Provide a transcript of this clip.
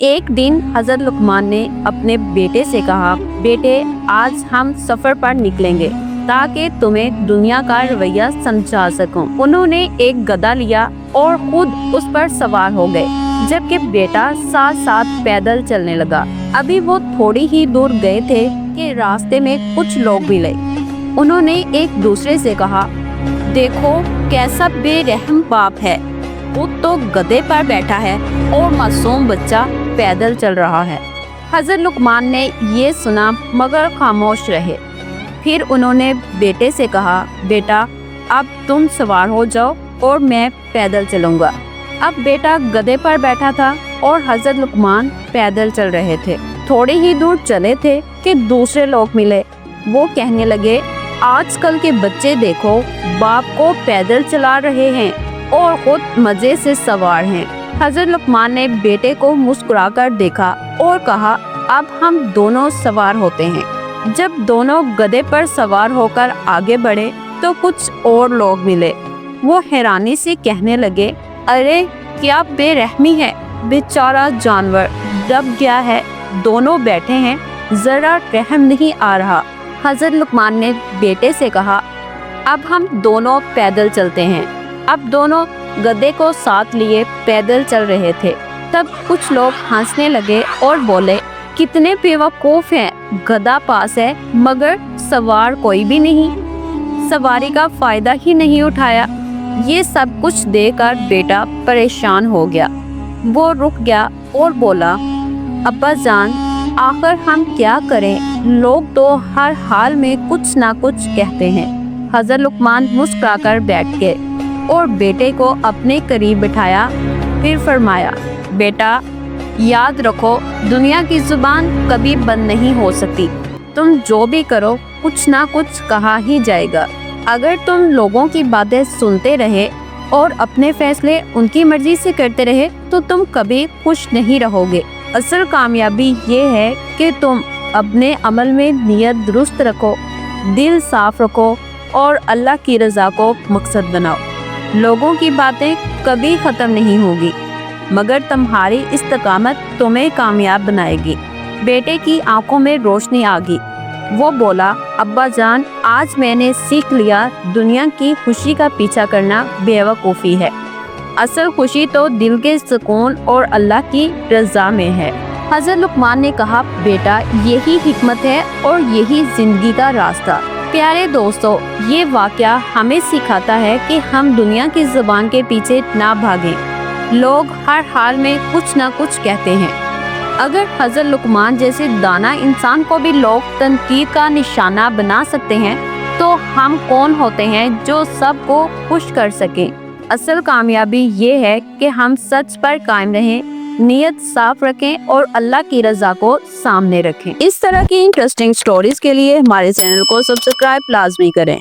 एक दिन हजरत लुकमान ने अपने बेटे से कहा, बेटे आज हम सफर पर निकलेंगे ताकि तुम्हें दुनिया का रवैया समझा सकूं। उन्होंने एक गधा लिया और खुद उस पर सवार हो गए, जबकि बेटा साथ साथ पैदल चलने लगा। अभी वो थोड़ी ही दूर गए थे कि रास्ते में कुछ लोग मिले। उन्होंने एक दूसरे से कहा, देखो कैसा बेरहम बाप है, वो तो गधे पर बैठा है और मासूम बच्चा पैदल चल रहा है। हजरत लुकमान ने ये सुना मगर खामोश रहे। फिर उन्होंने बेटे से कहा, बेटा अब तुम सवार हो जाओ और मैं पैदल चलूँगा। अब बेटा गधे पर बैठा था और हजरत लुकमान पैदल चल रहे थे। थोड़ी ही दूर चले थे कि दूसरे लोग मिले। वो कहने लगे, आजकल के बच्चे देखो बाप को पैदल चला रहे हैं और खुद मजे से सवार हैं। हजरत लुकमान ने बेटे को मुस्कुराकर देखा और कहा, अब हम दोनों सवार होते हैं। जब दोनों गधे पर सवार होकर आगे बढ़े तो कुछ और लोग मिले। वो हैरानी से कहने लगे, अरे क्या बेरहमी है, बेचारा जानवर दब गया है, दोनों बैठे हैं, जरा रहम नहीं आ रहा। हजरत लुकमान ने बेटे से कहा, अब हम दोनों पैदल चलते हैं। अब दोनों गधे को साथ लिए पैदल चल रहे थे। तब कुछ लोग हंसने लगे और बोले, कितने बेवकूफ हैं, गधा पास है मगर सवार कोई भी नहीं, सवारी का फायदा ही नहीं उठाया। ये सब कुछ देखकर बेटा परेशान हो गया। वो रुक गया और बोला, अब्बा जान आखिर हम क्या करें, लोग तो हर हाल में कुछ ना कुछ कहते हैं। हजरत लुकमान मुस्कुराकर बैठ गए और बेटे को अपने करीब बिठाया। फिर फरमाया, बेटा याद रखो दुनिया की जुबान कभी बंद नहीं हो सकती। तुम जो भी करो कुछ ना कुछ कहा ही जाएगा। अगर तुम लोगों की बातें सुनते रहे और अपने फैसले उनकी मर्जी से करते रहे तो तुम कभी खुश नहीं रहोगे। असल कामयाबी ये है कि तुम अपने अमल में नियत दुरुस्त रखो, दिल साफ रखो और अल्लाह की रज़ा को मकसद बनाओ। लोगों की बातें कभी ख़त्म नहीं होगी मगर तुम्हारी इस्तकामत तुम्हें कामयाब बनाएगी। बेटे की आंखों में रोशनी आ गई। वो बोला, अब्बा जान आज मैंने सीख लिया दुनिया की खुशी का पीछा करना बेवकूफ़ी है। असल खुशी तो दिल के सुकून और अल्लाह की रज़ा में है। हज़रत लुकमान ने कहा, बेटा यही हिकमत है और यही ज़िंदगी का रास्ता। प्यारे दोस्तों, ये वाक़या हमें सिखाता है कि हम दुनिया की ज़ुबान के पीछे ना भागें। लोग हर हाल में कुछ ना कुछ कहते हैं। अगर हज़रत लुकमान जैसे दाना इंसान को भी लोग तनकीद का निशाना बना सकते हैं तो हम कौन होते हैं जो सबको खुश कर सकें। असल कामयाबी ये है कि हम सच पर कायम रहें, नियत साफ रखें और अल्लाह की रज़ा को सामने रखें। इस तरह की इंटरेस्टिंग स्टोरीज के लिए हमारे चैनल को सब्सक्राइब लाजमी करें।